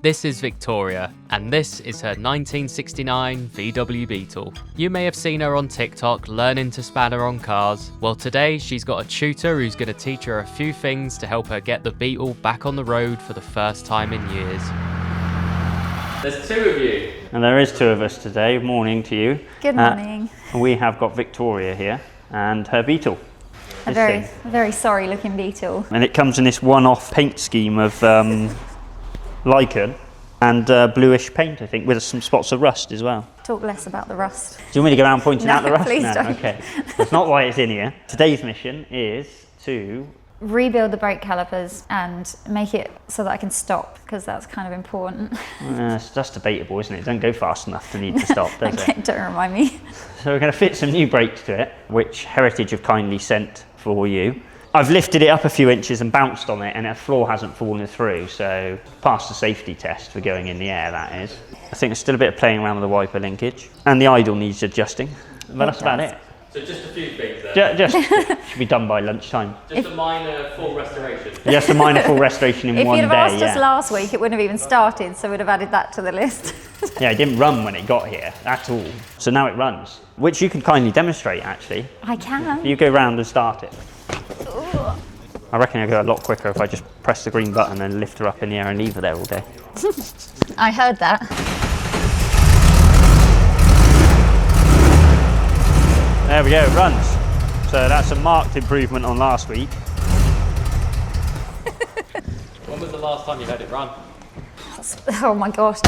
This is Victoria, and this is her 1969 VW Beetle. You may have seen her on TikTok learning to spanner on cars. Well, today she's got a tutor who's going to teach her a few things to help her get the Beetle back on the road for the first time in years. There's two of you. And there is two of us today. Morning to you. Good morning. We have got Victoria here and her Beetle. A very sorry looking Beetle. And it comes in this one-off paint scheme of lichen and bluish paint, I think, with some spots of rust as well. Talk less about the rust. Do you want me to go around pointing out the rust? Please No, don't. okay. That's not why it's in here. Today's mission is to rebuild the brake calipers and make it so that I can stop, because that's kind of important. that's debatable, isn't it? It doesn't go fast enough to need to stop, does Okay, it? don't remind me. So we're going to fit some new brakes to it, which Heritage have kindly sent for you. I've lifted it up a few inches and bounced on it, and the floor hasn't fallen through, so passed the safety test for going in the air, that is. I think there's still a bit of playing around with the wiper linkage, and the idle needs adjusting, but that's about it. So just a few things there. Just should be done by lunchtime. Just a minor full restoration. Just a minor full restoration in If one you'd day. have asked us Yeah. last week, it wouldn't have even started, so we'd have added that to the list. Yeah, it didn't run when it got here at all, so now it runs, which you can kindly demonstrate actually. I can. You go round and start it. Ooh. I reckon it'll go a lot quicker if I just press the green button and lift her up in the air and leave her there all day. I heard that. There we go, it runs. So that's a marked improvement on last week. When was the last time you had it run? Oh my gosh,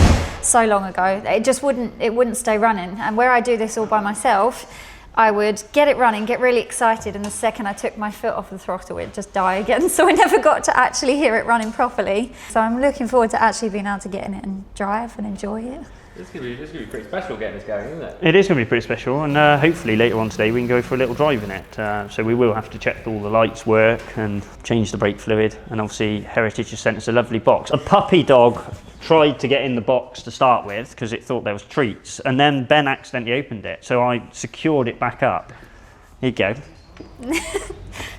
so long ago. It wouldn't stay running. And where I do this all by myself, I would get it running, get really excited, and the second I took my foot off the throttle, it'd just die again. So I never got to actually hear it running properly. So I'm looking forward to actually being able to get in it and drive and enjoy it. This is going to be pretty special getting this going, isn't it? It is going to be pretty special, and hopefully later on today we can go for a little drive in it. So we will have to check that all the lights work and change the brake fluid, and obviously Heritage has sent us a lovely box. A puppy dog tried to get in the box to start with because it thought there was treats, and then Ben accidentally opened it, so I secured it back up. Here you go.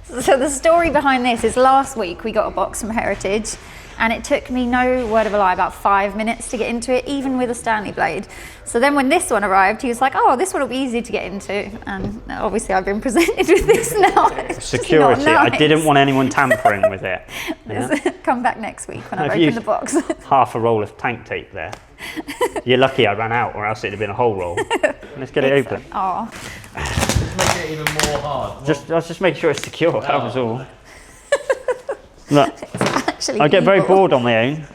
So the story behind this is last week we got a box from Heritage, and it took me, no word of a lie, about 5 minutes to get into it, even with a Stanley blade. So then when this one arrived, he was like, oh, this one will be easy to get into. And obviously I've been presented with this now. Security, Nice. I didn't want anyone tampering with it. Yeah. Come back next week when I've I've opened used the box. half a roll of tank tape there. You're lucky I ran out, or else it'd have been a whole roll. Let's get it open. Oh, Make it even more hard. I was just making sure it's secure, that was all. Look, actually I get very evil. bored on my own.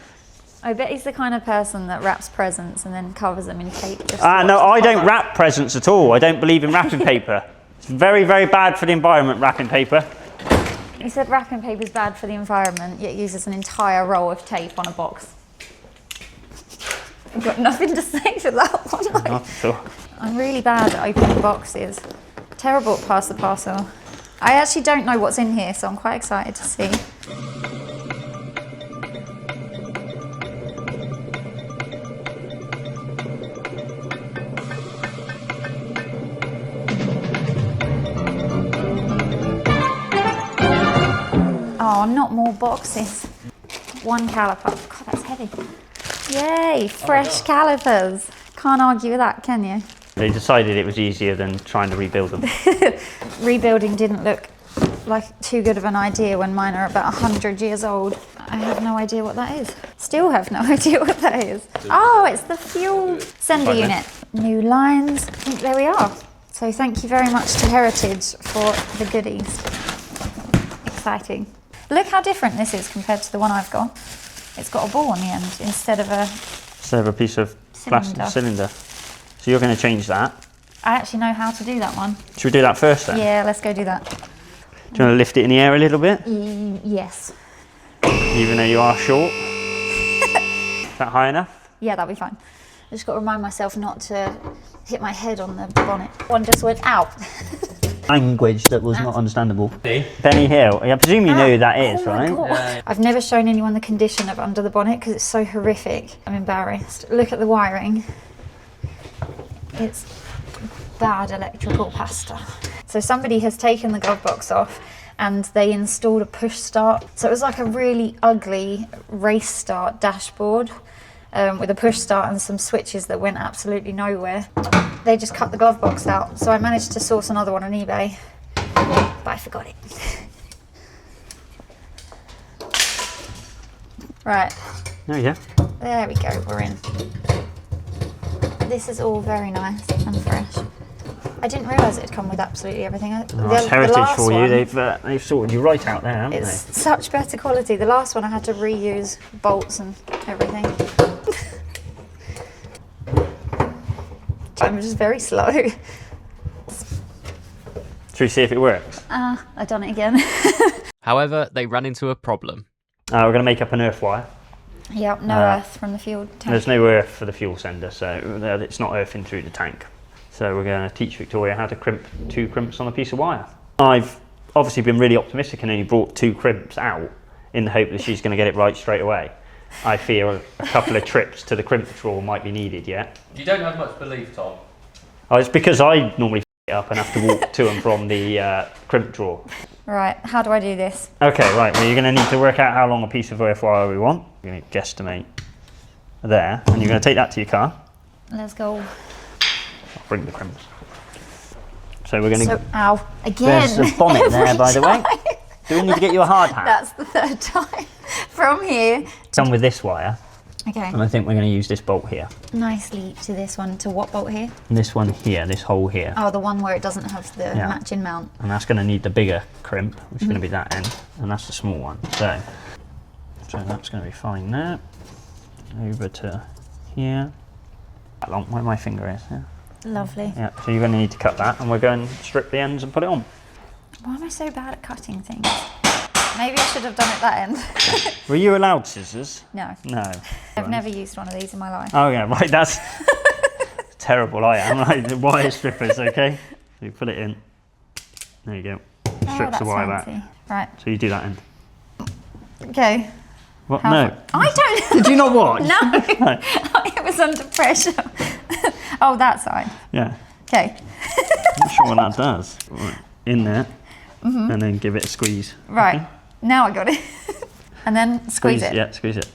I bet he's the kind of person that wraps presents and then covers them in tape. Just to No, watch the I don't horror. wrap presents at all. I don't believe in wrapping paper. It's very, very bad for the environment, wrapping paper. He said wrapping paper is bad for the environment, yet uses an entire roll of tape on a box. I've got nothing to say to that one. Not at all. I'm really bad at opening boxes. Terrible at pass the parcel. I actually don't know what's in here, so I'm quite excited to see. Oh, not more boxes. One caliper. God, that's heavy. Yay, fresh calipers. Can't argue with that, can you? They decided it was easier than trying to rebuild them. Rebuilding didn't look like too good of an idea when mine are about 100 years old. I have no idea what that is. Still have no idea what that is. Oh, it's the fuel sender unit. New lines. I think there we are. So thank you very much to Heritage for the goodies. Exciting. Look how different this is compared to the one I've got. It's got a ball on the end instead of a piece of plastic cylinder. So you're going to change that. I actually know how to do that one. Should we do that first then? Yeah, let's go do that. Do you want to lift it in the air a little bit? Yes. Even though you are short? Is that high enough? Yeah, that'll be fine. I just got to remind myself not to hit my head on the bonnet. One just went out. Language that was not understandable. Benny Hill. I presume you know who that is, Oh my right? God. Yeah. I've never shown anyone the condition of under the bonnet because it's so horrific. I'm embarrassed. Look at the wiring. It's bad electrical pasta. So somebody has taken the glove box off and they installed a push start. So it was like a really ugly race start dashboard. with a push start and some switches that went absolutely nowhere. They just cut the glove box out. So I managed to source another one on eBay, but I forgot it. Right. There you go. There we go, we're in. This is all very nice and fresh. I didn't realise it'd come with absolutely everything. That's heritage for you. They've sorted you right out there, haven't It's such better quality. The last one I had to reuse bolts and everything. I'm just very slow. Should we see if it works? I've done it again. However, they ran into a problem. We're going to make up an earth wire. Yep, no earth from the fuel tank. There's no earth for the fuel sender, so it's not earthing through the tank. So we're going to teach Victoria how to crimp 2 crimps on a piece of wire. I've obviously been really optimistic and only brought 2 crimps out in the hope that she's going to get it right straight away. I fear a couple of trips to the crimp drawer might be needed yet. You don't have much belief, Tom. Oh, it's because I normally f it up and have to walk to and from the crimp drawer. Right, how do I do this? Okay, right, well you're going to need to work out how long a piece of earth wire we want. You're going to guesstimate there, and you're going to take that to your car. Let's go. I'll bring the crimps. So we're going to... Ow, again. There's a bonnet there, by the way. Do we need to get you a hard hat? That's the 3rd time. From here. Done with this wire, Okay. and I think we're going to use this bolt here. Nicely to this one. To what bolt here? And this one here, this hole here. Oh, the one where it doesn't have the Yeah. matching mount. And that's going to need the bigger crimp, which is going to be that end, and that's the small one. So that's going to be fine there. Over to here. That long, where my finger is. Yeah. Lovely. Yeah. So you're going to need to cut that, and we're going to strip the ends and put it on. Why am I so bad at cutting things? Maybe I should have done it that end. Were you allowed scissors? No. No. I've never used one of these in my life. Oh yeah, right. That's terrible. I am. Right, the wire strippers. Okay. So you put it in. There you go. Strips the wire back. Right. So you do that end. Okay. What? No. I don't. Did you not watch? No. It was under pressure. Oh, that side. Yeah. Okay. I'm not sure what that does. Right. In there, and then give it a squeeze. Right. Okay. Now I got it. And then squeeze it. Yeah, squeeze it.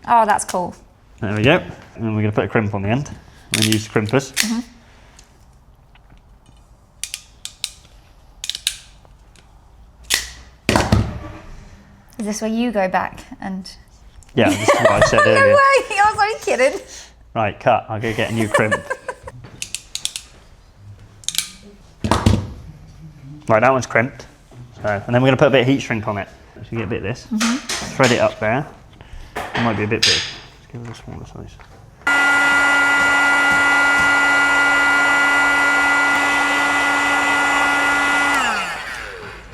Oh, that's cool. There we go. And we're going to put a crimp on the end. We're going to use the crimpers. Is this where you go back and... Yeah, this is what I said No earlier. way! I was only kidding. Right, cut. I'll go get a new crimp. Right, that one's crimped. So, and then we're going to put a bit of heat shrink on it. So you get a bit of this. Thread it up there. It might be a bit big. Let's give it a smaller size.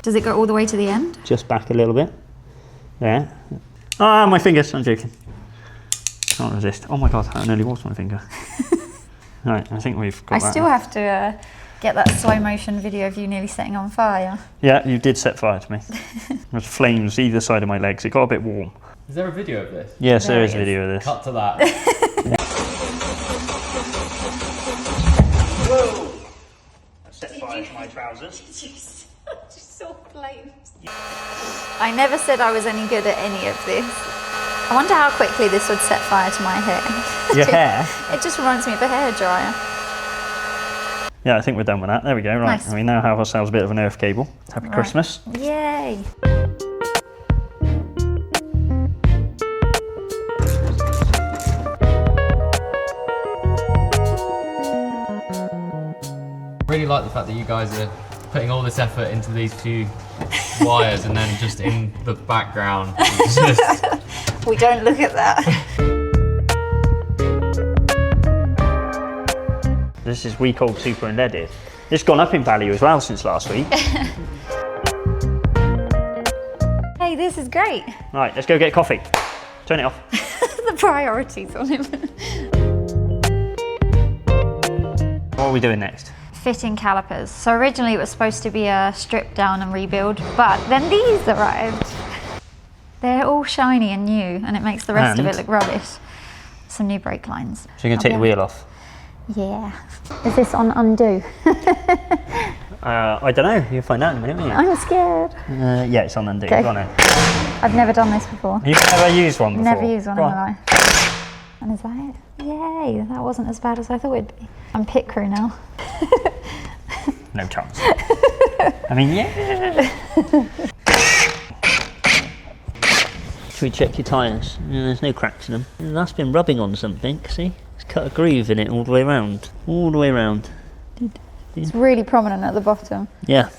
Does it go all the way to the end? Just back a little bit. There. Ah, my fingers. I'm joking. Can't resist. Oh my god, that nearly was my finger. Right, I think we've got that. I still have to get that slow motion video of you nearly setting on fire. Yeah, you did set fire to me. There's flames either side of my legs. It got a bit warm. Is there a video of this? Yes, there There is it a is. video of this. Cut to that. Whoa! I set fire to my trousers. I never said I was any good at any of this. I wonder how quickly this would set fire to my hair. Your hair? It just reminds me of a hairdryer. Yeah, I think we're done with that. There we go. Right, Nice. and we now have ourselves a bit of an earth cable. Happy Christmas. Yay! Really like the fact that you guys are putting all this effort into these few wires and then just in the background. Just... We don't look at that. This is week old super unleaded. It's gone up in value as well since last week. Hey, this is great. Right, let's go get coffee. Turn it off. The priorities on him. What are we doing next? Fitting calipers. So originally it was supposed to be a strip down and rebuild, but then these arrived. They're all shiny and new, and it makes the rest of it And? look rubbish. Some new brake lines. So you're going to take the wheel off? Yeah. Is this on undo? I don't know. You'll find out in a minute, won't you? I'm scared. Yeah, it's on undo. Okay. Go on then. I've never done this before. You've never used one before? Never used one Go in on. my life. And is that it? Yay, that wasn't as bad as I thought it'd be. I'm pit crew now. No chance. I mean, yeah. Should we check your tyres? Yeah, there's no cracks in them. That's been rubbing on something, see? It's cut a groove in it all the way around. All the way around. It's really prominent at the bottom. Yeah.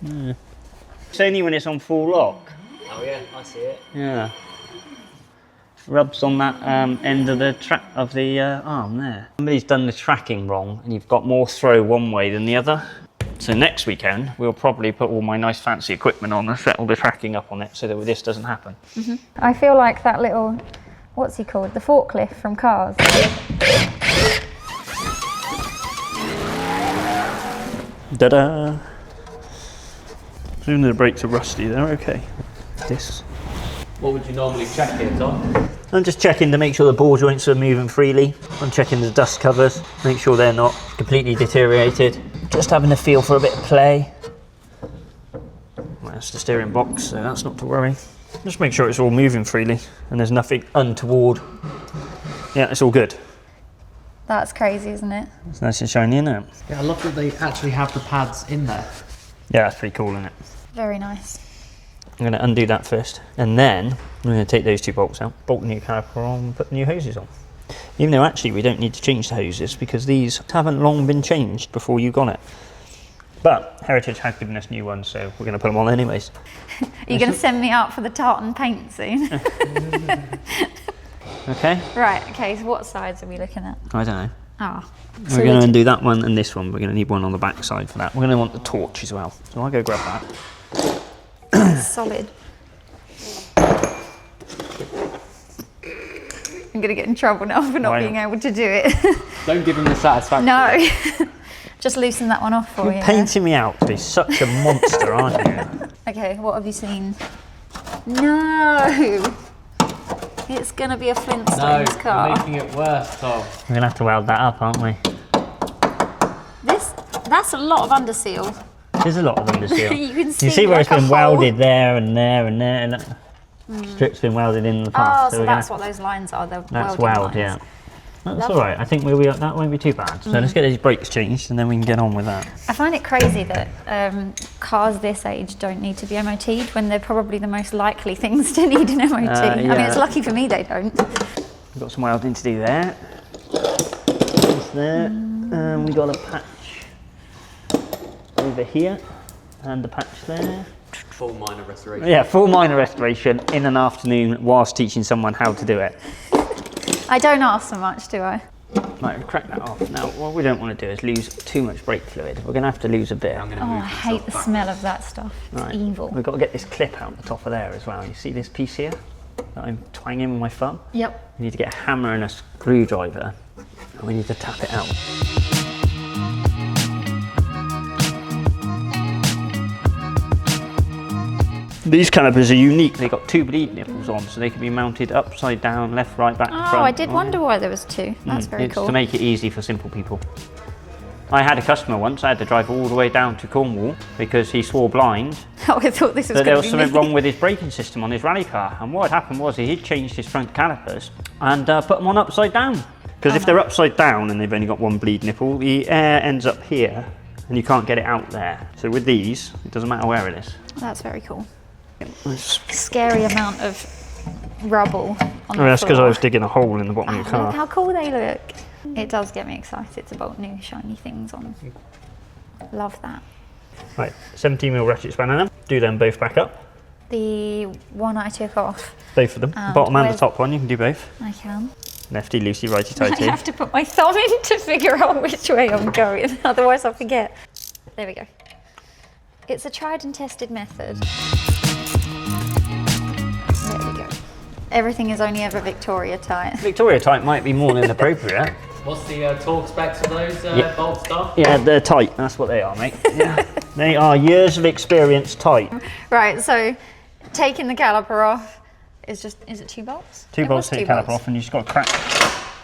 It's only when it's on full lock. Oh yeah, I see it. Yeah. Rubs on that end of the arm there. Somebody's done the tracking wrong and you've got more throw one way than the other. So next weekend we'll probably put all my nice fancy equipment on and set all the tracking up on it so that this doesn't happen. I feel like that little, what's he called? The forklift from Cars. Da-da! Assuming the brakes are rusty, they're okay. This. What would you normally check here, Tom? I'm just checking to make sure the ball joints are moving freely. I'm checking the dust covers, make sure they're not completely deteriorated. Just having a feel for a bit of play. Well, that's the steering box, so that's not to worry. Just make sure it's all moving freely and there's nothing untoward. Yeah, it's all good. That's crazy, isn't it? It's nice and shiny, isn't it? Yeah, I love that they actually have the pads in there. Yeah, that's pretty cool, isn't it? Very nice. I'm going to undo that first, and then I'm going to take those two bolts out, bolt the new caliper on, put the new hoses on. Even though actually we don't need to change the hoses because these haven't long been changed before you got it. But Heritage has given us new ones, so we're going to put them on anyways. Are you going to send me out for the tartan paint soon? Okay. Right, okay, so what sides are we looking at? I don't know. Ah. We're going to undo that one and this one. We're going to need one on the back side for that. We're going to want the torch as well. So I'll go grab that. Solid. I'm going to get in trouble now for not Why being able to do it. Don't give them the satisfaction. No. Just loosen that one off for You're you. painting me out to be such a monster, aren't you? Okay, what have you seen? No! It's going to be a No, Flintstones car. you're making it worse, Tom. We're going to have to weld that up, aren't we? That's a lot of underseal. There's a lot of underseal. You can You see where like it's been a hole. welded there and there and there, and that strip's been welded in the Oh, past. so we're that's gonna, what those lines are. They're that's welding weld, lines. yeah. That's Lovely. all right. I think that won't be too bad. So let's get these brakes changed, and then we can get on with that. I find it crazy that cars this age don't need to be MOT'd when they're probably the most likely things to need an MOT. I mean, yeah. it's lucky for me they don't. We've got some welding to do there. Just there. We got a patch over here, and the patch there. Full minor restoration. Yeah, full minor restoration in an afternoon whilst teaching someone how to do it. I don't ask so much, do I? Right, we'll crack that off. Now, what we don't want to do is lose too much brake fluid. We're going to have to lose a bit. I'm going Oh, to move I hate the smell of that stuff. It's Right. evil. We've got to get this clip out the top of there as well. You see this piece here that I'm twanging with my thumb? Yep. We need to get a hammer and a screwdriver, and we need to tap it out. These calipers are unique. They've got two bleed nipples on, so they can be mounted upside down, left, right, back, Oh, front. I did wonder why there was two. That's very It's cool. to make it easy for simple people. I had a customer once, I had to drive all the way down to Cornwall because he swore blind Oh, I thought this was that there going was to be something me. wrong with his braking system on his rally car. And what had happened was he'd changed his front calipers and put them on upside down. Because if they're upside down and they've only got one bleed nipple, the air ends up here and you can't get it out there. So with these, it doesn't matter where it is. That's very cool. Scary amount of rubble on the That's because I floor. was digging a hole in the bottom of your Look car. how cool they look. It does get me excited to bolt new shiny things on. Love that. Right, 17mm ratchet spanner now. Do them both back up. The one I took off, Both of them. And Bottom and the where's- top one, you can do both. I can. Lefty, loosey, righty, I tighty. have to put my thumb in to figure out which way I'm going, otherwise I'll forget. There we go. It's a tried and tested method. There we go. Everything is only ever Victoria tight. Victoria type might be more than appropriate. What's the torque specs of those Yeah. bolts, Tom? Yeah, they're tight. That's what they are, mate. Yeah. They are years of experience tight. Right, so taking the caliper off is it 2 bolts? Two It bolts was take 2 the caliper off, and you just got to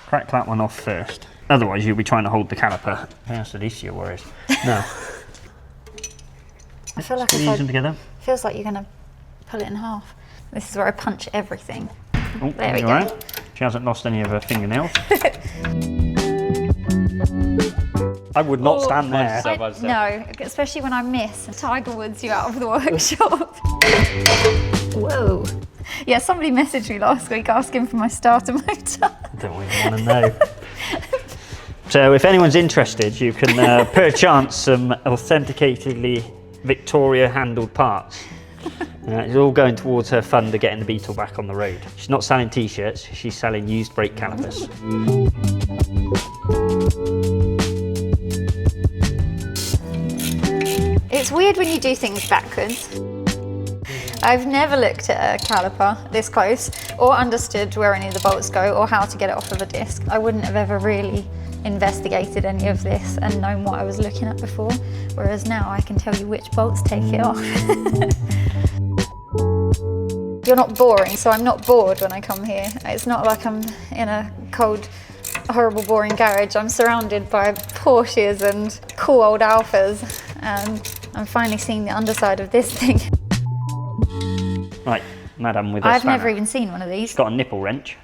crack that one off first. Otherwise, you'll be trying to hold the caliper. That's the least of your worries. No. I feel like Squeeze them together. feels like you're going to pull it in half. This is where I punch everything. Oh, There we you go. all right? She hasn't lost any of her fingernails. I would not stand there. No, especially when I miss. Tiger Woods you out of the workshop. Whoa. Yeah, somebody messaged me last week asking for my starter motor. I don't even want to know. So if anyone's interested, you can purchase some authenticatedly Victoria handled parts. It's all going towards her fund of getting the Beetle back on the road. She's not selling t-shirts, she's selling used brake calipers. It's weird when you do things backwards. I've never looked at a caliper this close or understood where any of the bolts go or how to get it off of a disc. I wouldn't have ever really investigated any of this and known what I was looking at before, whereas now I can tell you which bolts take it off. You're not boring, so I'm not bored when I come here. It's not like I'm in a cold, horrible, boring garage. I'm surrounded by Porsches and cool old Alphas, and I'm finally seeing the underside of this thing. Right, madam with a I've spanner. never even seen one of these. It's got a nipple wrench.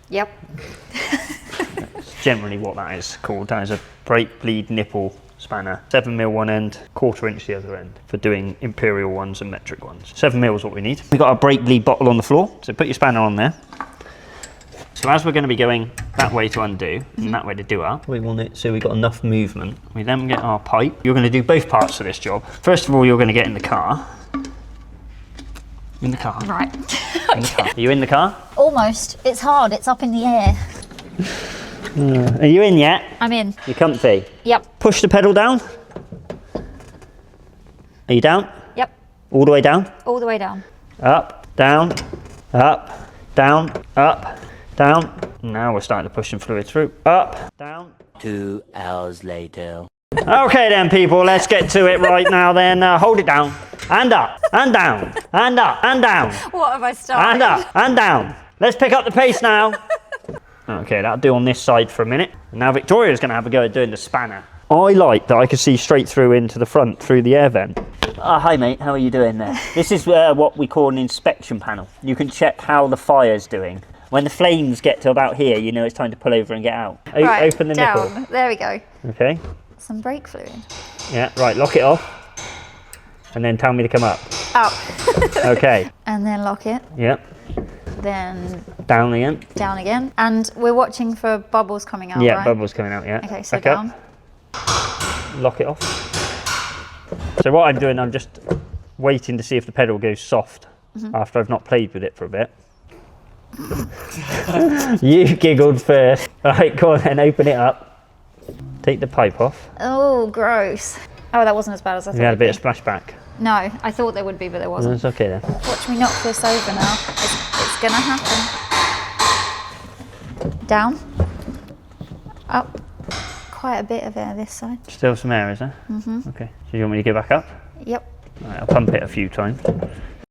Yep. That's generally what that is called. That is a brake bleed nipple spanner. 7mm one end, 1/4 inch the other end for doing imperial ones and metric ones. 7mm is what we need. We've got our brake bleed bottle on the floor, so put your spanner on there. So as we're going to be going that way to undo and that way to do up, we want it so we've got enough movement. We then get our pipe. You're going to do both parts of this job. First of all, you're going to get in the car. In the car. Right. In the car. Are you in the car? Almost. It's hard. It's up in the air. Are you in yet? I'm in. You comfy? Yep. Push the pedal down. Are you down? Yep. All the way down? All the way down. Up, down, up, down, up, down. Now we're starting to push some fluid through. Up, down. 2 hours later. Okay then people, let's get to it right now then. Hold it down. And up, and down, and up, and down. What have I started? And up, and down. Let's pick up the pace now. Okay, that'll do on this side for a minute. Now Victoria's going to have a go at doing the spanner. I like that I can see straight through into the front through the air vent. Hi mate, how are you doing there? This is what we call an inspection panel. You can check how the fire's doing. When the flames get to about here, you know it's time to pull over and get out. Right, open the down. nipple. There we go. Okay. Some brake fluid. Yeah, right, lock it off. And then tell me to come up. Up. Okay. And then lock it. Yep. Then Down again. down again. And we're watching for bubbles coming out, Yeah, right? bubbles coming out, yeah. Okay, so Back up. down. Lock it off. So what I'm doing, I'm just waiting to see if the pedal goes soft after I've not played with it for a bit. You giggled first. Right, go on then, open it up. Take the pipe off. Oh, gross. Oh, that wasn't as bad as I thought. We had a it'd bit of be. splashback. No, I thought there would be, but there wasn't. That's okay then. Watch me knock this over now. It's gonna happen. Down. Up. Quite a bit of air this side. Still some air, is there? Okay. So you want me to go back up? Yep. All right, I'll pump it a few times.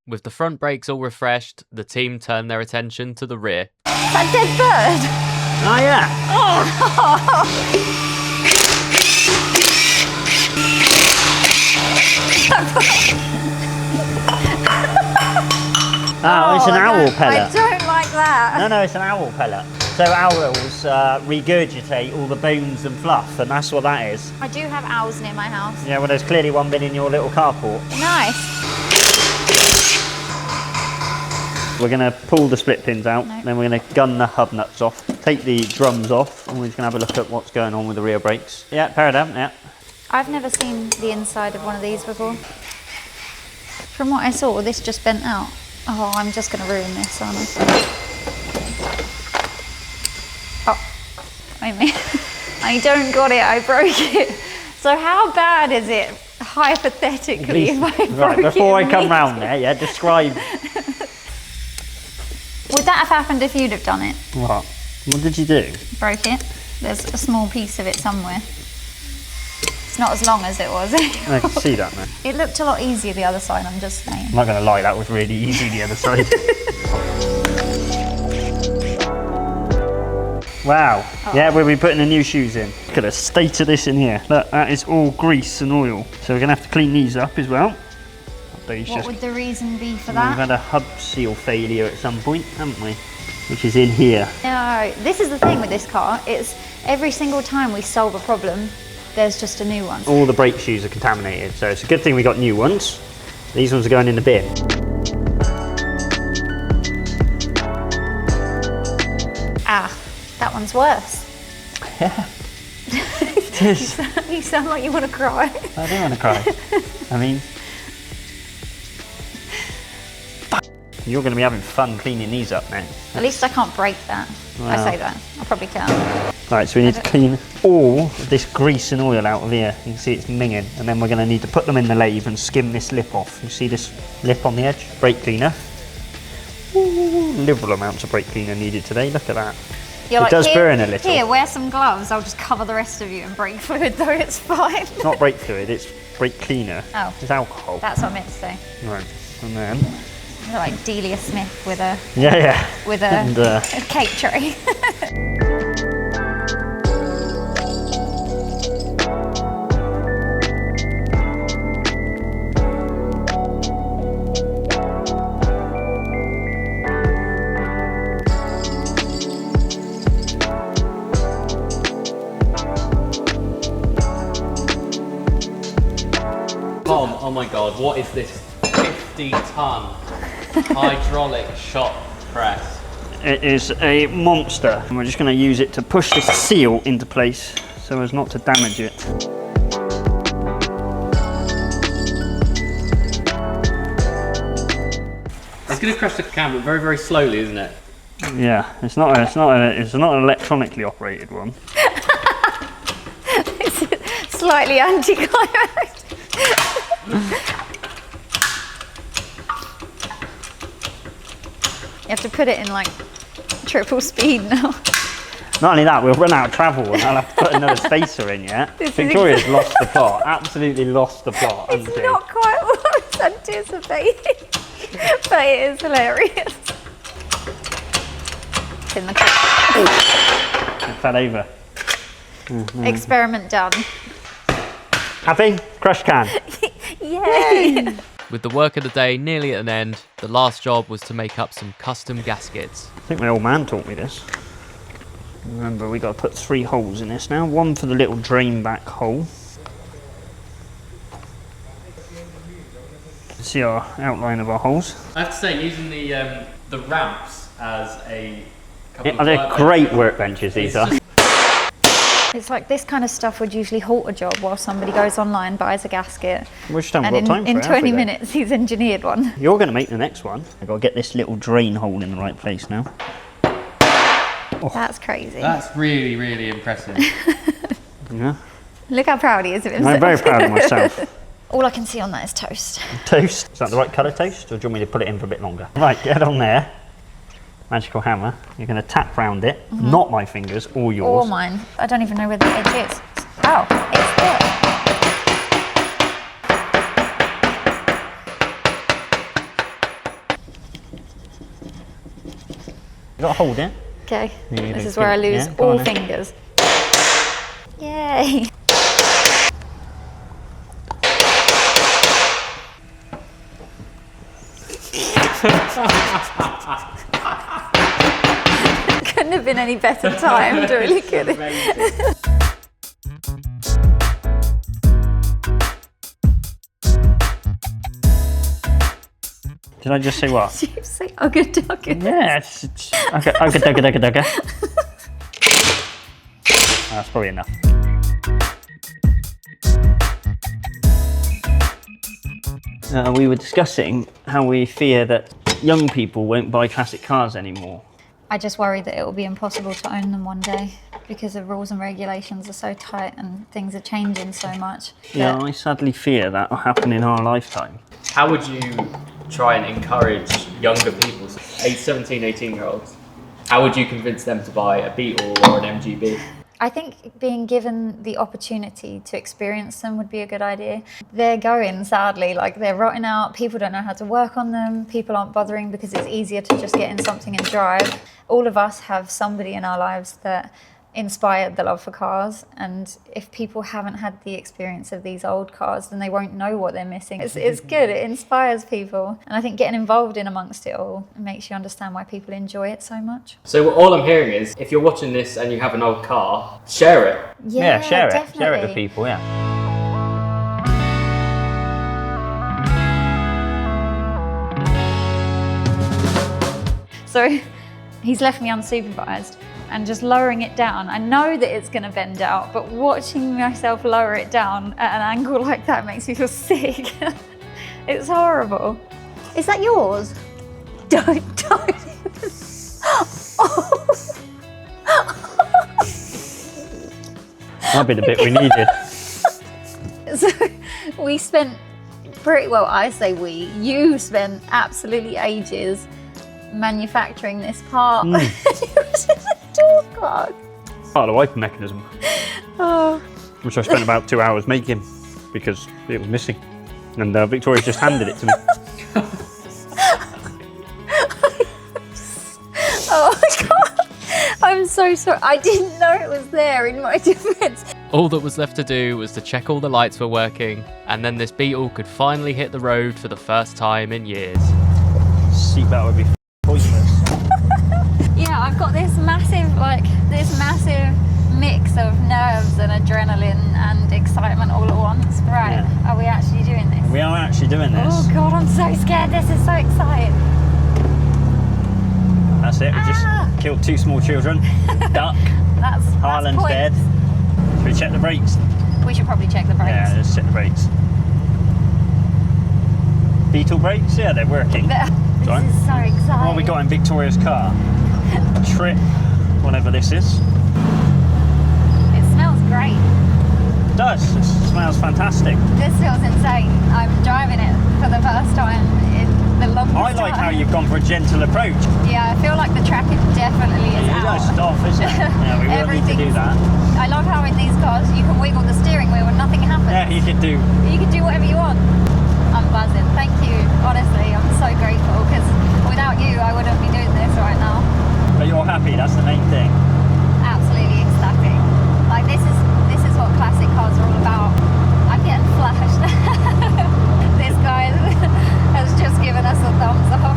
With the front brakes all refreshed, the team turned their attention to the rear. That dead bird! Oh yeah. Oh, it's an owl pellet. I don't like that. No, it's an owl pellet. So owls regurgitate all the bones and fluff, and that's what that is. I do have owls near my house. Yeah, well, there's clearly one bin in your little carport. Nice. We're going to pull the split pins out, No. then we're going to gun the hub nuts off, take the drums off, and we're just going to have a look at what's going on with the rear brakes. Yeah, pair them, yeah. I've never seen the inside of one of these before. From what I saw, this just bent out. Oh, I'm just going to ruin this, aren't I? Oh, I don't got it, I broke it. So how bad is it, hypothetically, if I broke it? Right, before I and come missed round it? there, yeah, describe... Would that have happened if you'd have done it? What? What did you do? Broke it. There's a small piece of it somewhere. It's not as long as it was. I can see that now. It looked a lot easier the other side, I'm just saying. I'm not going to lie, that was really easy the other side. Wow. Yeah, we'll be putting the new shoes in. Look at the state of this in here. Look, that is all grease and oil. So we're going to have to clean these up as well. What would the reason be for We've that? had a hub seal failure at some point, haven't we? which is in here. No, this is the thing with this car. It's every single time we solve a problem, there's just a new one. All the brake shoes are contaminated, so it's a good thing we got new ones. These ones are going in the bin. Ah, that one's worse. Yeah. It is. You sound like you want to cry. I do want to cry. I mean, you're going to be having fun cleaning these up now. At least I can't break that. I Well. say that. I probably can. Right, so we need to clean all of this grease and oil out of here. You can see it's minging, and then we're going to need to put them in the lathe and skim this lip off. You see this lip on the edge? Brake cleaner. Ooh, liberal amounts of brake cleaner needed today. Look at that. You're It does burn a little. Here, wear some gloves. I'll just cover the rest of you in brake fluid, though it's fine. It's not brake fluid, it's brake cleaner. Oh. It's alcohol. That's what I meant to say. Right, and then... You're like Delia Smith with a Yeah. and, And, a cake tray. Tom, oh my god, what is this 50-ton hydraulic shop press? It is a monster, and we're just going to use it to push this seal into place so as not to damage it. It's going to crush the camera very, very slowly, isn't it? Yeah, it's not an electronically operated one. It's slightly anticlimactic. You have to put it in like triple speed now. Not only that, we'll run out of travel and I'll have to put another spacer in, yeah? This is Victoria's lost the plot, absolutely lost the plot, hasn't It's she? not quite what I was anticipating, but it is hilarious. It's in the car. It fell over. Experiment done. Happy? Crush can. Yay! With the work of the day nearly at an end, the last job was to make up some custom gaskets. I think my old man taught me this. Remember, we got to put 3 holes in this now. One for the little drain back hole. See our outline of our holes. I have to say, using the ramps as a couple Are they great workbenches, these are? It's like this kind of stuff would usually halt a job while somebody goes online, buys a gasket, We just haven't and got time for in it, have we, 20 though? minutes he's engineered one. You're going to make the next one. I've got to get this little drain hole in the right place now. That's crazy. That's really, really impressive. Yeah. Look how proud he is of himself. I'm very proud of myself. All I can see on that is toast. Toast. Is that the right colour toast, or do you want me to put it in for a bit longer? Right, get on there. Magical hammer. You're going to tap round it. Not my fingers, or yours. Or mine. I don't even know where the edge is. Oh, it's there. You got to hold it. Okay, You this gonna is where I give it- lose yeah, go all on then. fingers. Yay! Couldn't have been any better timed, really, could it? Did I just say what? You say ugga dugga. Yeah, it's ugga. That's probably enough. We were discussing how we fear that young people won't buy classic cars anymore. I just worry that it will be impossible to own them one day because the rules and regulations are so tight and things are changing so much. Yeah, that- I sadly fear that will happen in our lifetime. How would you try and encourage younger people, 17, 18-year-olds? How would you convince them to buy a Beetle or an MGB? I think being given the opportunity to experience them would be a good idea. They're going, sadly, like they're rotting out. People don't know how to work on them. People aren't bothering because it's easier to just get in something and drive. All of us have somebody in our lives that inspired the love for cars, and if people haven't had the experience of these old cars, then they won't know what they're missing. It's good, it inspires people, and I think getting involved in amongst it all makes you understand why people enjoy it so much. So all I'm hearing is, if you're watching this and you have an old car, share it. Yeah, share definitely. it with people, yeah. So he's left me unsupervised, and just lowering it down, I know that it's going to bend out, but watching myself lower it down at an angle like that makes me feel sick. It's horrible. Is that yours? Don't. Might be the bit we needed. So we spent I say we, you spent absolutely ages manufacturing this part. It was in the door card. Part of the wiper mechanism, Oh. which I spent about 2 hours making because it was missing. And Victoria just handed it to me. Oh my God. I'm so sorry. I didn't know it was there, in my defense. All that was left to do was to check all the lights were working, and then this Beetle could finally hit the road for the first time in years. Seatbelt would be pointless. Yeah, I've got this massive mix of nerves and adrenaline and excitement all at once. Right, Yeah. Are we actually doing this? We are actually doing this. Oh God, I'm so scared. This is so exciting. That's it, we just killed 2 small children. Duck, That's Harlan's points. dead. Should we check the brakes? We should probably check the brakes. Yeah, let's check the brakes. Beetle brakes? Yeah, they're working. This Sorry. is so exciting. What have we got in Victoria's car? Trip, whatever this is. It smells great. It does, it smells fantastic. This feels insane. I'm driving it for the first time in the longest I like how time. you've gone for a gentle approach. Yeah, I feel like the trackage definitely is You out. don't stop, isn't it? Yeah, we will need to do that. I love how in these cars you can wiggle the steering wheel and nothing happens. Yeah, you could do. You can do whatever you want. I'm buzzing. Thank you. Honestly, I'm so grateful because without you, I wouldn't be doing this right now. But you're happy, that's the main thing. Absolutely ecstatic. Like this is what classic cars are all about. I'm getting flashed. This guy has just given us a thumbs up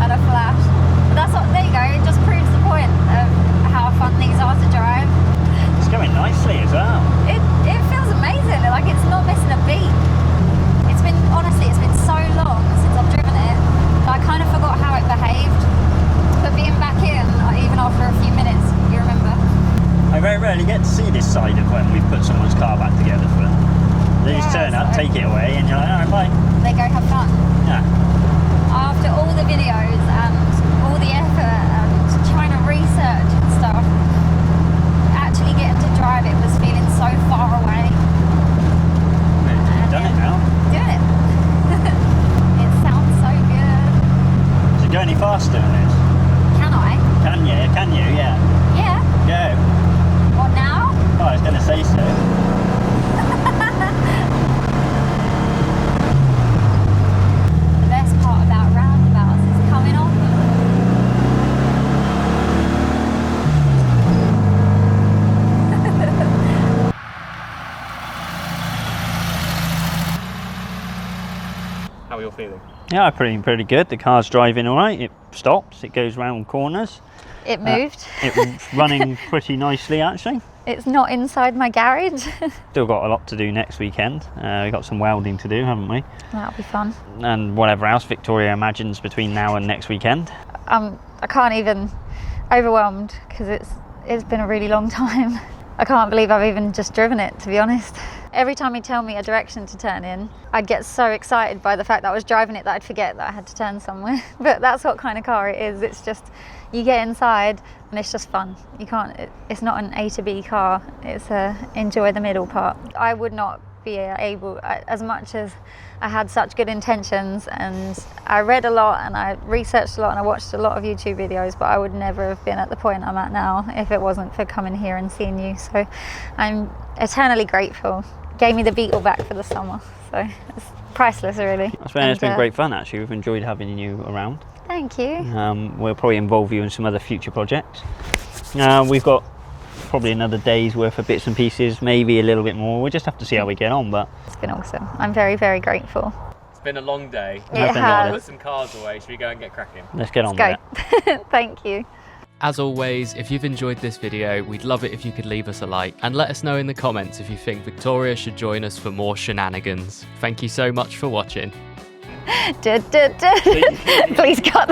and a flash. But that's what, there you go, it just proves the point of how fun these are to drive. It's going nicely as well. It feels amazing, like it's not missing a beat. Honestly, it's been so long since I've driven it, I kind of forgot how it behaved. But being back in, even after a few minutes, you remember? I very rarely get to see this side of when we've put someone's car back together. But they just Yeah, turn up, so- take it away, and you're like, alright, bye. They go have fun. Yeah. After all the videos and all the effort and trying to research and stuff, actually getting to drive it was feeling so far away. We've done it now. Doing it. It sounds so good. Does it go any faster than this? Can I? Can you? Can you? Yeah. Yeah. Go. What now? Oh, I was going to say so. The best part about roundabouts is coming off them. How are you feeling? Yeah, pretty good. The car's driving all right. It stops. It goes round corners. It moved. It's running pretty nicely, actually. It's not inside my garage. Still got a lot to do next weekend. We've got some welding to do, haven't we? That'll be fun. And whatever else Victoria imagines between now and next weekend. I can't even, overwhelmed because it's been a really long time. I can't believe I've even just driven it, to be honest. Every time he'd tell me a direction to turn in, I'd get so excited by the fact that I was driving it that I'd forget that I had to turn somewhere. But that's what kind of car it is. It's just, you get inside and it's just fun. You can't, it's not an A to B car. It's enjoy the middle part. I would not be able, as much as I had such good intentions and I read a lot and I researched a lot and I watched a lot of YouTube videos, but I would never have been at the point I'm at now if it wasn't for coming here and seeing you. So I'm eternally grateful. Gave me the Beetle back for the summer, so it's priceless, really. It's been great fun, actually. We've enjoyed having you around. Thank you. We'll probably involve you in some other future projects. We've got probably another day's worth of bits and pieces, maybe a little bit more. We'll just have to see how we get on, but It's been awesome. I'm very, very grateful. It's been a long day. It has. Put some cars away. Should we go and get cracking? let's get on Let's with go. it. Thank you. As always, if you've enjoyed this video, we'd love it if you could leave us a like and let us know in the comments if you think Victoria should join us for more shenanigans. Thank you so much for watching. Please cut